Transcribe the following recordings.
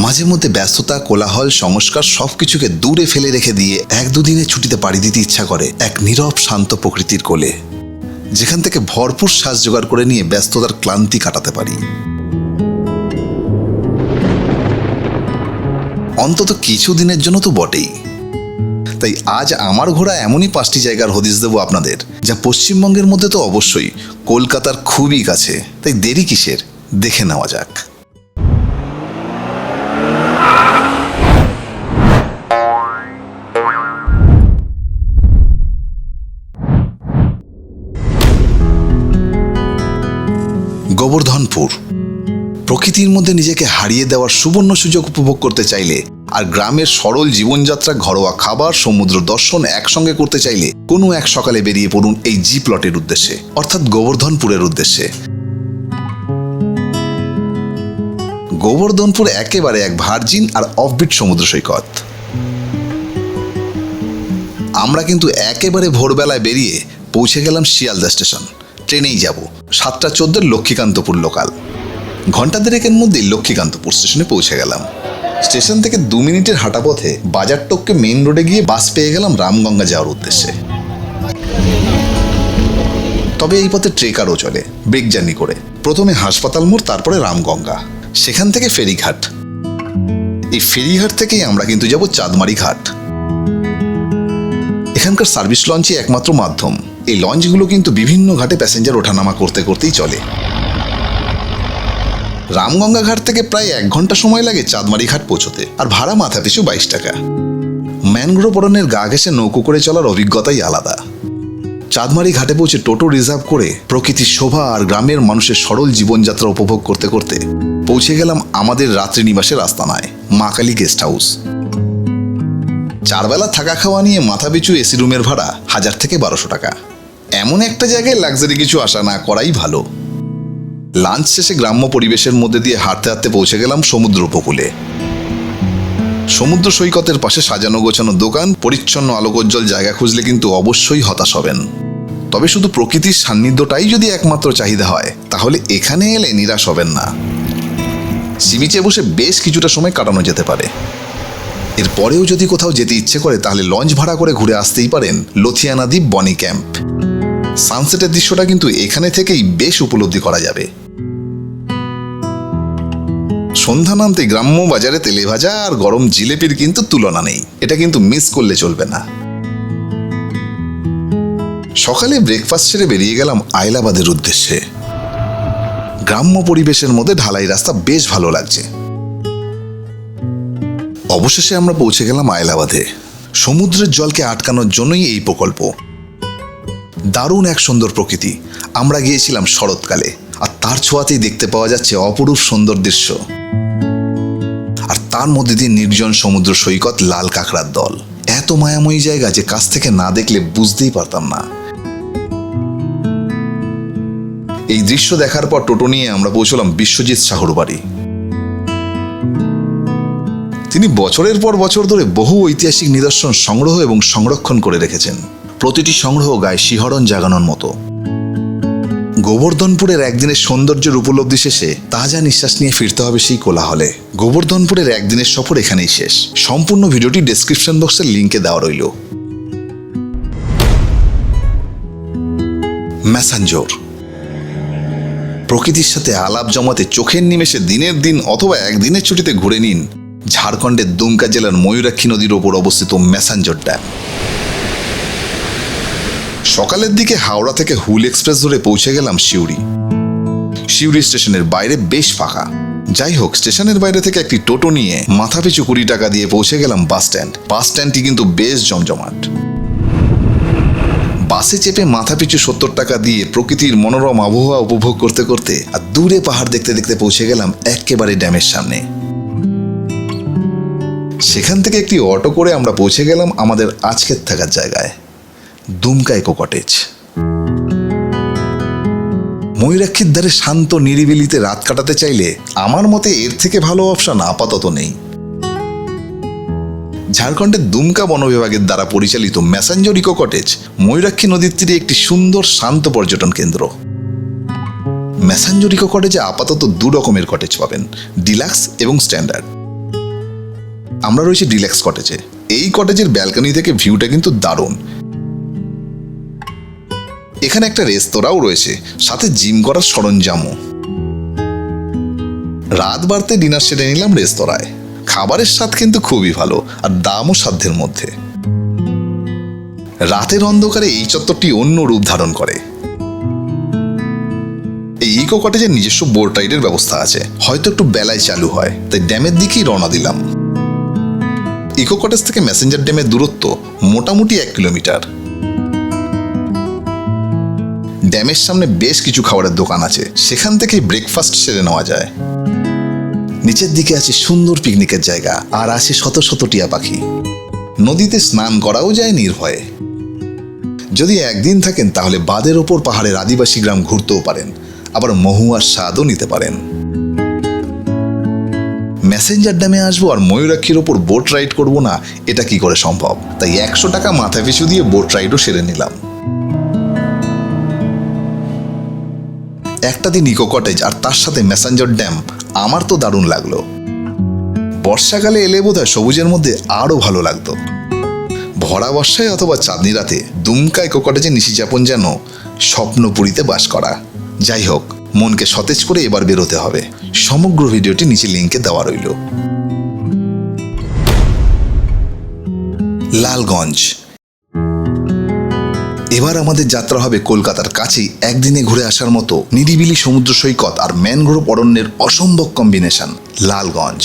মাঝে মধ্যে ব্যস্ততা, কোলাহল, সংস্কার সবকিছুকে দূরে ফেলে রেখে দিয়ে 1-2 দিনের ছুটিতে পাড়ি দিতে ইচ্ছা করে এক নীরব শান্ত প্রকৃতির কোলে, যেখান থেকে ভরপুর শ্বাস জোগাড় করে নিয়ে ব্যস্ততার ক্লান্তি কাটাতে পারি। অন্তত কিছু দিনের জন্য তো বটেই। তাই আজ আমার ঘোরা এমনই 5টি জায়গার হদিশ দেব আপনাদের, যা পশ্চিমবঙ্গের মধ্যে তো অবশ্যই, কলকাতার খুবই কাছে। তাই দেরি কিসের, দেখে নেওয়া যাক। গোবর্ধনপুর। প্রকৃতির মধ্যে নিজেকে হারিয়ে দেওয়ার সুবর্ণ সুযোগ উপভোগ করতে চাইলে আর গ্রামের সরল জীবনযাত্রা, ঘরোয়া খাবার, সমুদ্র দর্শন একসঙ্গে করতে চাইলে কোনো এক সকালে বেরিয়ে পড়ুন এই জি প্লটের উদ্দেশ্যে, অর্থাৎ গোবর্ধনপুরের উদ্দেশ্যে। গোবর্ধনপুর একেবারে এক ভার্জিন আর অফবিট সমুদ্র সৈকত। আমরা কিন্তু একেবারে ভোরবেলায় বেরিয়ে পৌঁছে গেলাম শিয়ালদা স্টেশন। ট্রেনেই যাব 7:14 লক্ষ্মীকান্তপুর লোকাল। ঘন্টা দেড়েকের মধ্যেই লক্ষ্মীকান্তপুর স্টেশনে পৌঁছে গেলাম। স্টেশন থেকে 2 মিনিটের হাঁটা পথে বাজার টপকে মেইন রোডে গিয়ে বাস পেয়ে গেলাম রামগঙ্গা যাওয়ার উদ্দেশ্যে। তবে এই পথে ট্রেকারও চলে, ব্রেক জার্নি করে। প্রথমে হাসপাতাল মোড়, তারপরে রামগঙ্গা, সেখান থেকে ফেরিঘাট। এই ফেরিঘাট থেকেই আমরা কিন্তু যাব চাঁদমারি ঘাট। এখানকার সার্ভিস লঞ্চই একমাত্র মাধ্যম। এই লঞ্চগুলো কিন্তু বিভিন্ন ঘাটে প্যাসেঞ্জার ওঠানামা করতে করতেই চলে। রামগঙ্গা ঘাট থেকে প্রায় 1 ঘন্টা সময় লাগে চাঁদমারি ঘাট পৌঁছতে, আর ভাড়া মাথা পিছু 22 টাকা। ম্যানগ্রোভ অরণ্যের গা ঘেঁষে নৌকো করে চলার অভিজ্ঞতাই আলাদা। চাঁদমারি ঘাটে পৌঁছে টোটো রিজার্ভ করে প্রকৃতির শোভা আর গ্রামের মানুষের সরল জীবনযাত্রা উপভোগ করতে করতে পৌঁছে গেলাম আমাদের রাত্রি নিবাসের আস্তানায়, মা কালী গেস্ট হাউস। 4 বেলা থাকা খাওয়া নিয়ে মাথা পিছু এসি রুমের ভাড়া 1000 থেকে 1200 টাকা। এমন একটা জায়গায় লাক্সারি কিছু আশা না করাই ভালো। লাঞ্চ শেষে গ্রাম্য পরিবেশের মধ্যে দিয়ে হাঁটতে হাঁটতে পৌঁছে গেলাম সমুদ্র উপকূলে। সমুদ্র সৈকতের পাশে সাজানো গোছানো দোকান, পরিচ্ছন্ন আলোকোজ্জ্বল জায়গা খুঁজলে কিন্তু অবশ্যই হতাশ হবেন। তবে শুধু প্রকৃতির সান্নিধ্যটাই যদি একমাত্র চাহিদা হয়, তাহলে এখানে এলে নিরাশ হবেন না। সি বিচে বসে বেশ কিছুটা সময় কাটানো যেতে পারে। এরপরেও যদি কোথাও যেতে ইচ্ছে করে, তাহলে লঞ্চ ভাড়া করে ঘুরে আসতেই পারেন লথিয়ানা দ্বীপ বনি ক্যাম্প। সানসেটের দৃশ্যটা কিন্তু এখানে থেকেই বেশ উপলব্ধি করা যাবে। সন্ধ্যা নামতে গ্রাম্য বাজারে তেলে ভাজা আর গরম জিলেপির কিন্তু তুলনা নেই। এটা কিন্তু মিস করলে চলবে না। সকালে ব্রেকফাস্ট সেরে বেরিয়ে গেলাম আইলাবাদের উদ্দেশ্যে। গ্রাম্য পরিবেশের মধ্যে ঢালাই রাস্তা, বেশ ভালো লাগছে। অবশেষে আমরা পৌঁছে গেলাম আইলাবাদে। সমুদ্রের জলকে আটকানোর জন্যই এই প্রকল্প। দারুণ এক সুন্দর প্রকৃতি। আমরা গিয়েছিলাম শরৎকালে, আর তার ছোঁয়াতেই দেখতে পাওয়া যাচ্ছে অপরূপ সুন্দর দৃশ্য। আর তার মধ্যে দিয়ে নির্জন সমুদ্র সৈকত, লাল কাঁকড়ার দল। এত মায়াময়ী জায়গা যে কাছ থেকে না দেখলে বুঝতেই পারতাম না। এই দৃশ্য দেখার পর টোটো নিয়ে আমরা পৌঁছলাম বিশ্বজিৎ সাহুর বাড়ি। তিনি বছরের পর বছর ধরে বহু ঐতিহাসিক নিদর্শন সংগ্রহ এবং সংরক্ষণ করে রেখেছেন। প্রতিটি সংগ্রহ গায়ে শিহরণ জাগানোর মতো। গোবর্ধনপুরের একদিনের সৌন্দর্যের উপলব্ধি শেষে তাজা নিঃশ্বাস নিয়ে ফিরতে হবে সেই কোলাহলে। গোবর্ধনপুরের একদিনের সফর এখানেই শেষ। সম্পূর্ণ ভিডিওটি ডেসক্রিপশন বক্সের লিঙ্কে দেওয়া রইল। ম্যাসাঞ্জোর। প্রকৃতির সাথে আলাপ জমাতে চোখের নিমেষে দিনের দিন অথবা একদিনের ছুটিতে ঘুরে নিন ঝাড়খণ্ডের দুমকা জেলার ময়ূরাক্ষী নদীর ওপর অবস্থিত ম্যাসাঞ্জোর ড্যাম। সকালের দিকে হাওড়া থেকে হুল এক্সপ্রেস ধরে পৌঁছে গেলাম সিউড়ি। সিউড়ি স্টেশনের বাইরে বেশ ফাঁকা। যাই হোক, স্টেশনের বাইরে থেকে একটি টোটো নিয়ে মাথাপিছু 20 টাকা দিয়ে পৌঁছে গেলাম বাস স্ট্যান্ড। বাস স্ট্যান্ডটি কিন্তু বেশ জমজমাট। বাসে চেপে মাথাপিছু 70 টাকা দিয়ে প্রকৃতির মনোরম আবহাওয়া উপভোগ করতে করতে আর দূরে পাহাড় দেখতে দেখতে পৌঁছে গেলাম একেবারে ড্যামের সামনে। সেখান থেকে একটি অটো করে আমরা পৌঁছে গেলাম আমাদের আজকের থাকার জায়গায়, দুমকা ইকো কটেজ। ময়ূরাক্ষীর ধারে শান্ত নিরিবিলিতে রাত কাটাতে চাইলে আমার মতে এর থেকে ভালো অপশন আপাতত নেই। ঝাড়খণ্ডের দুমকা বন বিভাগের দ্বারা পরিচালিত ম্যাসাঞ্জোর ইকো কটেজ ময়ূরাক্ষী নদীর তীরে একটি সুন্দর শান্ত পর্যটন কেন্দ্র। ম্যাসাঞ্জোর ইকো কটেজে আপাতত 2 রকমের কটেজ পাবেন, ডিলাক্স এবং স্ট্যান্ডার্ড। আমরা রয়েছি ডিলাক্স কটেজে। এই কটেজের ব্যালকনি থেকে ভিউটা কিন্তু দারুণ। এখানে একটা রেস্তোরাঁও রয়েছে, সাথে জিম করার সরঞ্জামও। রাত বাড়তে ডিনার সেরে নিলাম রেস্তোরাঁয়। খাবারের স্বাদ কিন্তু খুবই ভালো, আর দামও সাধ্যের মধ্যে। রাতের অন্ধকারে এই চত্বরটি অন্য রূপ ধারণ করে। এই ইকো কটেজের নিজস্ব বোট রাইডের ব্যবস্থা আছে, হয়তো একটু বেলায় চালু হয়, তাই ড্যামের দিকেই রওনা দিলাম। ইকো কটেজ থেকে মেসেঞ্জার ড্যামের দূরত্ব মোটামুটি 1 কিলোমিটার। ড্যামের সামনে বেশ কিছু খাবারের দোকান আছে, সেখান থেকে ব্রেকফাস্ট সেরে নেওয়া যায়। নিচের দিকে আছে সুন্দর পিকনিকের জায়গা, আর আছে শত শত টিয়া পাখি। নদীতে স্নান করাও যায় নির্ভয়ে। যদি একদিন থাকেন তাহলে বাঁধের ওপর পাহাড়ের আদিবাসী গ্রাম ঘুরতেও পারেন, আবার মহুয়ার স্বাদও নিতে পারেন। মেসেঞ্জার ড্যামে আসবো আর ময়ূরাক্ষীর ওপর বোট রাইড করবো না, এটা কি করে সম্ভব? তাই 100 টাকা মাথা পিছু দিয়ে বোট রাইডও সেরে নিলাম। একটা দিন ইকো কটেজ আর তার সাথে মেসেঞ্জার ড্যাম আমার তো দারুণ লাগলো। বর্ষাকালে এলে বোধহয় সবুজের মধ্যে আরো ভালো লাগতো। ভরা বর্ষায় অথবা চাঁদনি রাতে দুমকা ইকো কটেজে নিশিযাপন যেন স্বপ্নপুরীতে বাস করা। যাই হোক, মনকে সতেজ করে এবার বেরোতে হবে। সমগ্র ভিডিওটি নিচে লিঙ্কে দেওয়া রইল। লালগঞ্জ। এবার আমাদের যাত্রা হবে কলকাতার কাছেই একদিনে ঘুরে আসার মতো নিরিবিলি সমুদ্র সৈকত আর ম্যানগ্রোভ অরণ্যের অসম্ভব কম্বিনেশন, লালগঞ্জ।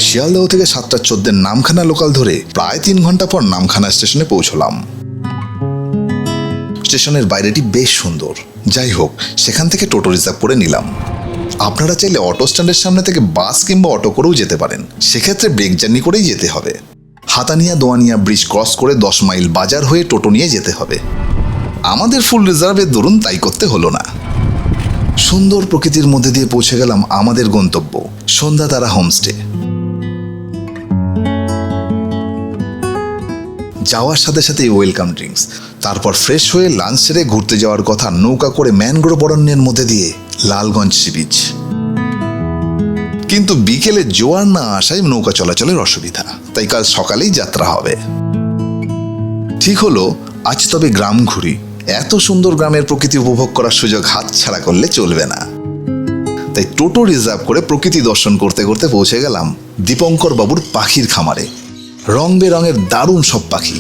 শিয়ালদহ থেকে 7:14 নামখানা লোকাল ধরে প্রায় 3 ঘন্টা পর নামখানা স্টেশনে পৌঁছলাম। স্টেশনের বাইরেটি বেশ সুন্দর। যাই হোক, সেখান থেকে টোটো রিজার্ভ করে নিলাম। আপনারা চাইলে অটো স্ট্যান্ডের সামনে থেকে বাস কিংবা অটো করেও যেতে পারেন, সেক্ষেত্রে ব্রেক জার্নি করেই যেতে হবে। হাতানিয়া দোয়ানিয়া ব্রিজ ক্রস করে 10 মাইল বাজার হয়ে টোটো নিয়ে যেতে হবে। আমাদের ফুল রিজার্ভের দরুন তাই করতে হলো না। সুন্দর প্রকৃতির মধ্যে দিয়ে পৌঁছে গেলাম আমাদের গন্তব্য, সন্ধ্যাতারা হোমস্টে। যাওয়ার সাথে সাথে ওয়েলকাম ড্রিঙ্কস, তারপর ফ্রেশ হয়ে লাঞ্চ সেরে ঘুরতে যাওয়ার কথা নৌকা করে ম্যানগ্রোভ অরণ্যের মধ্যে দিয়ে লালগঞ্জ সি বিচ। কিন্তু বিকেলে জোয়ার না আসায় নৌকা চলাচলের অসুবিধা, তাই কাল সকালেই যাত্রা হবে। ঠিক হলো, আজ তবে গ্রাম ঘুরি। এত সুন্দর গ্রামের প্রকৃতি উপভোগ করার সুযোগ হাত ছাড়া করলে চলবে না। তাই টোটো রিজার্ভ করে প্রকৃতি দর্শন করতে করতে পৌঁছে গেলাম দীপঙ্কর বাবুর পাখির খামারে। রং বেরঙের দারুণ সব পাখি।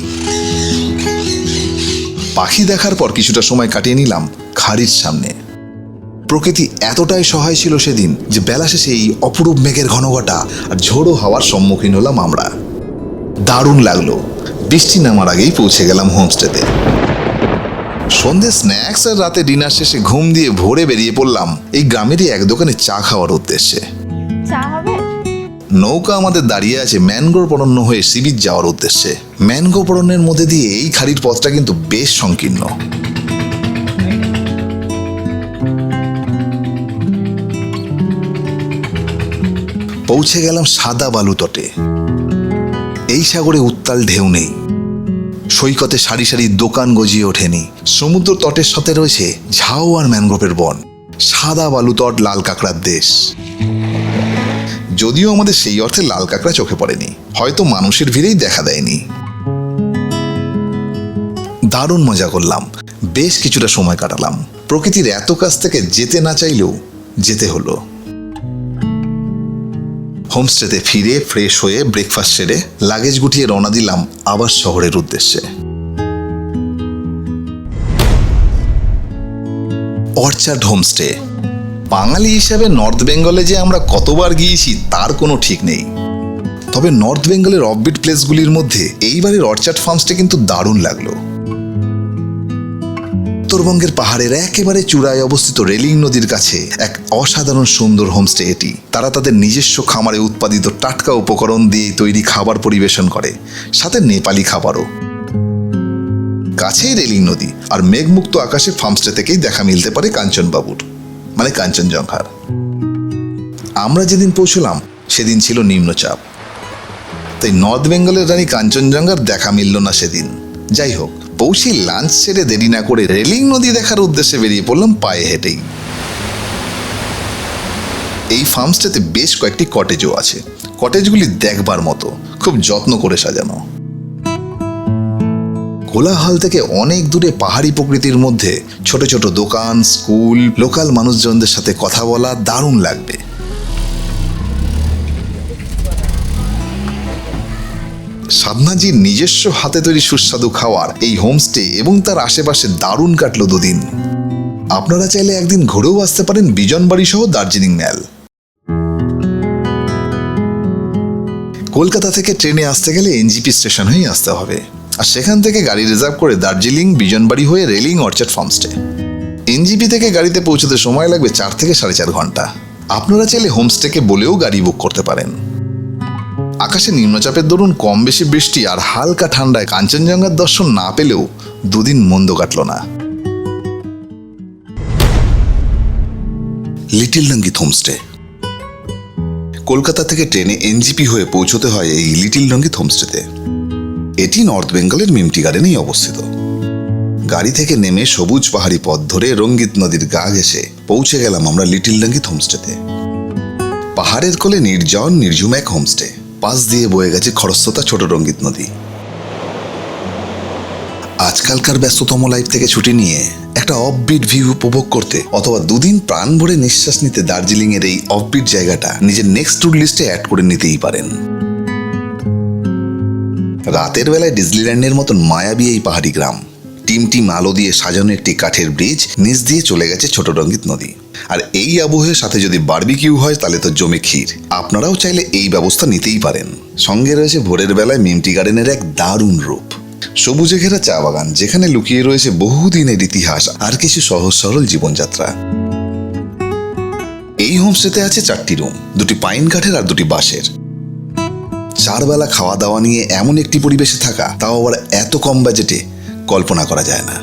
পাখি দেখার পর কিছুটা সময় কাটিয়ে নিলাম খাড়ির সামনে। প্রকৃতি এতটাই সহায় ছিল সেদিন যে বেলা শেষে এই অপরূপ মেঘের ঘনঘটা আর ঝোড়ো হাওয়ার সম্মুখীন হলাম আমরা। দারুণ লাগলো। বৃষ্টি নামার আগেই পৌঁছে গেলাম হোমস্টেতে। সন্ধ্যে স্ন্যাক্স আর রাতে ডিনার শেষে ঘুম দিয়ে ভোরে বেরিয়ে পড়লাম এই গ্রামেরই এক দোকানে চা খাওয়ার উদ্দেশ্যে। নৌকা আমাদের দাঁড়িয়ে আছে ম্যানগ্রোভ অরণ্য হয়ে সি বিচ যাওয়ার উদ্দেশ্যে। ম্যানগ্রোভ অরণ্যের মধ্যে দিয়ে এই খাড়ির পথটা কিন্তু বেশ সংকীর্ণ। পৌঁছে গেলাম সাদা বালু তটে। এই সাগরে উত্তাল ঢেউ নেই, সৈকতে সারি সারি দোকান গজিয়ে ওঠেনি। সমুদ্র তটের সাথে রয়েছে ঝাউ আর ম্যানগ্রোভের বন। সাদা বালু তট লাল কাঁকড়ার দেশ। যদিও আমাদের সেই অর্থে লাল কাঁকড়া চোখে পড়েনি, হয়তো মানুষের ভিড়েই দেখা দেয়নি। দারুণ মজা করলাম, বেশ কিছুটা সময় কাটালাম। প্রকৃতির এত কাছ থেকে যেতে না চাইলেও যেতে হলো। হোমস্টেতে ফিরে ফ্রেশ হয়ে ব্রেকফাস্ট সেরে লাগেজ গুটিয়ে রওনা দিলাম আবার শহরের উদ্দেশ্যে। Orchard homestay. বাঙালি হিসাবে নর্থ বেঙ্গলে যে আমরা কতবার গিয়েছি তার কোনো ঠিক নেই। তবে নর্থ বেঙ্গলের অফবিট প্লেসগুলির মধ্যে এইবারের অর্চার্ড ফার্মসটা কিন্তু দারুণ লাগলো। উত্তরবঙ্গের পাহাড়ের একেবারে চূড়ায় অবস্থিত রেলিং নদীর কাছে এক অসাধারণ সুন্দর হোমস্টে এটি। তারা তাদের নিজস্ব খামারে উৎপাদিত টাটকা উপকরণ দিয়ে তৈরি খাবার পরিবেশন করে, সাথে নেপালি খাবারও। কাছেই রেলিং নদী আর মেঘমুক্ত আকাশে ফার্মস্টে থেকেই দেখা মিলতে পারে কাঞ্চনবাবুর, মানে কাঞ্চনজঙ্ঘার। আমরা যেদিন পৌঁছলাম সেদিন ছিল নিম্নচাপ, তাই নর্থ বেঙ্গলের রানী কাঞ্চনজঙ্ঘার দেখা মিলল না সেদিন। যাই হোক, পৌঁছে লাঞ্চ সেরে দেরি না করে রেলিং নদী দেখার উদ্দেশ্যে বেরিয়ে পড়লাম পায়ে হেঁটেই। এই ফার্মস্টেতে বেশ কয়েকটি কটেজও আছে। কটেজগুলি দেখবার মতো, খুব যত্ন করে সাজানো। কোলাহল থেকে অনেক দূরে পাহাড়ি প্রকৃতির মধ্যে ছোট ছোট দোকান, স্কুল, লোকাল মানুষজনদের সাথে কথা বলা দারুণ লাগবে। সাধনাজির নিজস্ব হাতে তৈরি সুস্বাদু খাওয়ার এই হোমস্টে এবং তার আশেপাশে দারুণ কাটলো দুদিন। আপনারা চাইলে একদিন ঘুরেও আসতে পারেন বিজনবাড়ি সহ দার্জিলিং ম্যাল। কলকাতা থেকে ট্রেনে আসতে গেলে এনজিপি স্টেশন হয়েই আসতে হবে, আর সেখান থেকে গাড়ি রিজার্ভ করে দার্জিলিং বিজনবাড়ি হয়ে রেলিং অর্চার্ড ফার্মস্টে। এনজিপি থেকে গাড়িতে পৌঁছতে সময় লাগবে 4 থেকে 4.5 ঘন্টা। আপনারা চাইলে হোমস্টেকে বলেও গাড়ি বুক করতে পারেন। আকাশে নিম্নচাপের দরুন কম বেশি বৃষ্টি আর হালকা ঠান্ডায় কাঞ্চনজঙ্ঘার দর্শন না পেলেও দুদিন মন্দ কাটল না। লিটল রঙ্গিত হোমস্টে। কলকাতা থেকে ট্রেনে এনজিপি হয়ে পৌঁছতে হয় এই লিটল রঙ্গিত হোমস্টেতে। এটি নর্থ বেঙ্গলের মিমটি গার্ডেনেই অবস্থিত। গাড়ি থেকে নেমে সবুজ পাহাড়ি পথ ধরে রঙ্গিত নদীর গা ঘেঁষে পৌঁছে গেলাম আমরা লিটল রঙ্গিত হোমস্টেতে। পাহাড়ের কোলে নির্জন নির্ঝুম এক হোমস্টে, পাশ দিয়ে বয়ে গেছে খরস্রোতা ছোট রঙ্গিত নদী। আজকালকার ব্যস্ততম লাইফ থেকে ছুটি নিয়ে একটা অফবিট ভিউ উপভোগ করতে অথবা দুদিন প্রাণ ভরে নিঃশ্বাস নিতে দার্জিলিং এর এই অফবিট জায়গাটা নিজের নেক্সট ট্যুর লিস্টে অ্যাড করে নিতেই পারেন। রাতের বেলায় ডিজনিল্যান্ডের মতন মায়াবী এই পাহাড়ি গ্রাম, টিম আলো দিয়ে সাজানো একটি কাঠের ব্রিজ, নিচ দিয়ে চলে গেছে ছোট রঙ্গিত নদী। আর এই আবহের সাথে যদি বারবিকিউ হয় তাহলে তো জমে ক্ষীর। আপনারাও চাইলে এই ব্যবস্থা নিতেই পারেন। সঙ্গে রয়েছে ভোরের বেলায় মিমটি গার্ডেনের এক দারুণ রূপ, সবুজে ঘেরা চা বাগান যেখানে লুকিয়ে রয়েছে বহুদিনের ইতিহাস আর কিছু সহজ সরল জীবনযাত্রা। এই হোমস্টেতে আছে 4টি রুম, 2টি পাইন কাঠের আর 2টি বাঁশের। 4 বেলা খাওয়া দাওয়া নিয়ে এমন একটি পরিবেশে থাকা, তাও আবার এত কম বাজেটে, কল্পনা করা যায় না।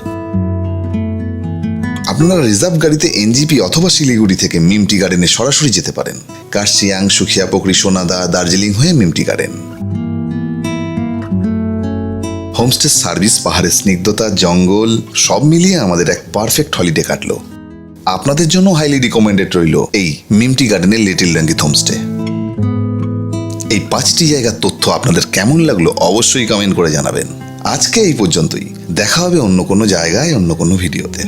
আপনারা রিজার্ভ গাড়িতে এনজিপি অথবা শিলিগুড়ি থেকে মিমটি গার্ডেনে সরাসরি যেতে পারেন। কার্শিয়াং, সুখিয়াপুকুরি, সোনাদা, দার্জিলিং হয়ে মিমটি গার্ডেন। হোমস্টে সার্ভিস, পাহাড়ের স্নিগ্ধতা, জঙ্গল সব মিলিয়ে আমাদের এক পারফেক্ট হলিডে কাটলো। আপনাদের জন্য হাইলি রিকমেন্ডেড রইল এই মিমটি গার্ডেনের লিটল রঙ্গিত হোমস্টে। এই 5টি জায়গার তথ্য আপনাদের কেমন লাগলো অবশ্যই কমেন্ট করে জানাবেন। আজকে এই পর্যন্তই, দেখা হবে অন্য কোনো জায়গায় অন্য কোনো ভিডিওতে।